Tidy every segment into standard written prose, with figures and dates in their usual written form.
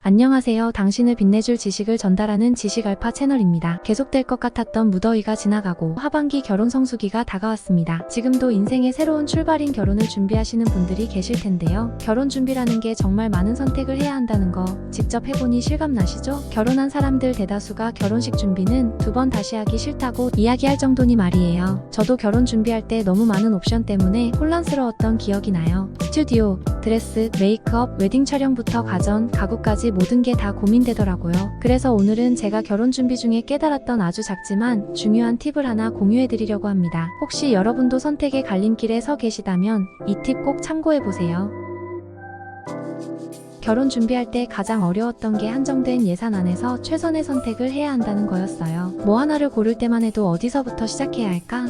안녕하세요. 당신을 빛내줄 지식을 전달하는 지식알파 채널입니다. 계속될 것 같았던 무더위가 지나가고 하반기 결혼 성수기가 다가왔습니다. 지금도 인생의 새로운 출발인 결혼을 준비하시는 분들이 계실 텐데요. 결혼 준비라는 게 정말 많은 선택을 해야 한다는 거 직접 해보니 실감 나시죠? 결혼한 사람들 대다수가 결혼식 준비는 두 번 다시 하기 싫다고 이야기할 정도니 말이에요. 저도 결혼 준비할 때 너무 많은 옵션 때문에 혼란스러웠던 기억이 나요. 스튜디오, 드레스, 메이크업, 웨딩 촬영부터 가전, 가구까지 모든 게 다 고민되더라고요. 그래서 오늘은 제가 결혼 준비 중에 깨달았던 아주 작지만 중요한 팁을 하나 공유해드리려고 합니다. 혹시 여러분도 선택의 갈림길에 서 계시다면 이 팁 꼭 참고해보세요. 결혼 준비할 때 가장 어려웠던 게 한정된 예산 안에서 최선의 선택을 해야 한다는 거였어요. 뭐 하나를 고를 때만 해도 어디서부터 시작해야 할까?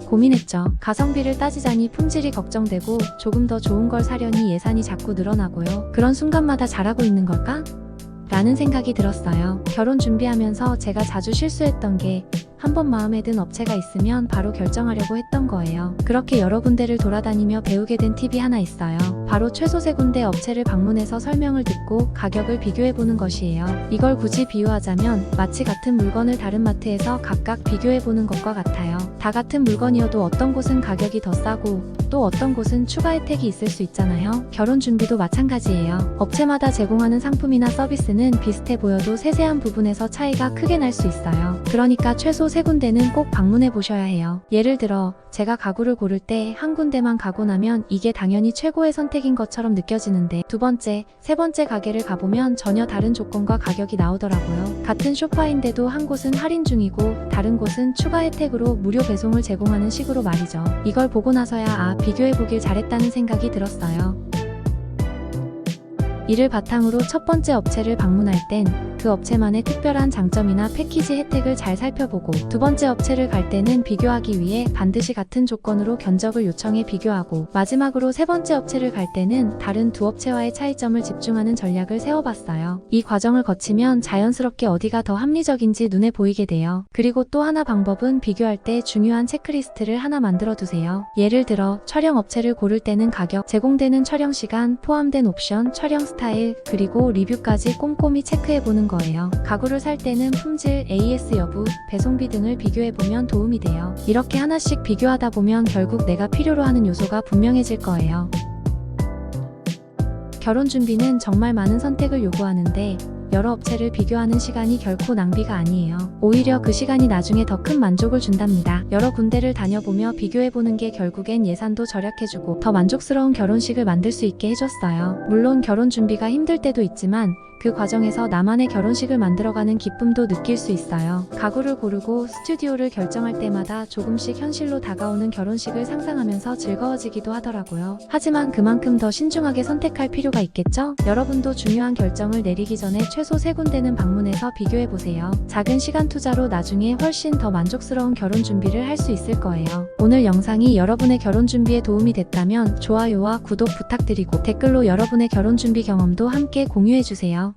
고민했죠. 가성비를 따지자니 품질이 걱정되고 조금 더 좋은 걸 사려니 예산이 자꾸 늘어나고요. 그런 순간마다 잘하고 있는 걸까? 라는 생각이 들었어요. 결혼 준비하면서 제가 자주 실수했던 게 한 번 마음에 든 업체가 있으면 바로 결정하려고 했던 거예요. 그렇게 여러 군데를 돌아다니며 배우게 된 팁이 하나 있어요. 바로 최소 3군데 업체를 방문해서 설명을 듣고 가격을 비교해보는 것이에요. 이걸 굳이 비유하자면 마치 같은 물건을 다른 마트에서 각각 비교해보는 것과 같아요. 다 같은 물건이어도 어떤 곳은 가격이 더 싸고 또 어떤 곳은 추가 혜택이 있을 수 있잖아요. 결혼 준비도 마찬가지예요. 업체마다 제공하는 상품이나 서비스는 비슷해 보여도 세세한 부분에서 차이가 크게 날 수 있어요. 그러니까 최소 3군데는 꼭 방문해 보셔야 해요. 예를 들어 제가 가구를 고를 때 한 군데만 가고 나면 이게 당연히 최고의 선택인 것처럼 느껴지는데 두 번째, 세 번째 가게를 가보면 전혀 다른 조건과 가격이 나오더라고요. 같은 쇼파인데도 한 곳은 할인 중이고 다른 곳은 추가 혜택으로 무료 배송을 제공하는 식으로 말이죠. 이걸 보고 나서야 비교해보길 잘했다는 생각이 들었어요. 이를 바탕으로 첫 번째 업체를 방문할 땐 그 업체만의 특별한 장점이나 패키지 혜택을 잘 살펴보고 두 번째 업체를 갈 때는 비교하기 위해 반드시 같은 조건으로 견적을 요청해 비교하고 마지막으로 세 번째 업체를 갈 때는 다른 두 업체와의 차이점을 집중하는 전략을 세워봤어요. 이 과정을 거치면 자연스럽게 어디가 더 합리적인지 눈에 보이게 돼요. 그리고 또 하나 방법은 비교할 때 중요한 체크리스트를 하나 만들어 두세요. 예를 들어 촬영 업체를 고를 때는 가격, 제공되는 촬영 시간, 포함된 옵션, 촬영 스타일, 그리고 리뷰까지 꼼꼼히 체크해보는 거예요. 가구를 살 때는 품질, AS 여부, 배송비 등을 비교해보면 도움이 돼요. 이렇게 하나씩 비교하다 보면 결국 내가 필요로 하는 요소가 분명해질 거예요. 결혼 준비는 정말 많은 선택을 요구하는데 여러 업체를 비교하는 시간이 결코 낭비가 아니에요. 오히려 그 시간이 나중에 더 큰 만족을 준답니다. 여러 군데를 다녀보며 비교해보는 게 결국엔 예산도 절약해주고 더 만족스러운 결혼식을 만들 수 있게 해줬어요. 물론 결혼 준비가 힘들 때도 있지만 그 과정에서 나만의 결혼식을 만들어가는 기쁨도 느낄 수 있어요. 가구를 고르고 스튜디오를 결정할 때마다 조금씩 현실로 다가오는 결혼식을 상상하면서 즐거워지기도 하더라고요. 하지만 그만큼 더 신중하게 선택할 필요가 있겠죠? 여러분도 중요한 결정을 내리기 전에 최소 3군데는 방문해서 비교해보세요. 작은 시간 투자로 나중에 훨씬 더 만족스러운 결혼 준비를 할 수 있을 거예요. 오늘 영상이 여러분의 결혼 준비에 도움이 됐다면 좋아요와 구독 부탁드리고 댓글로 여러분의 결혼 준비 경험도 함께 공유해주세요.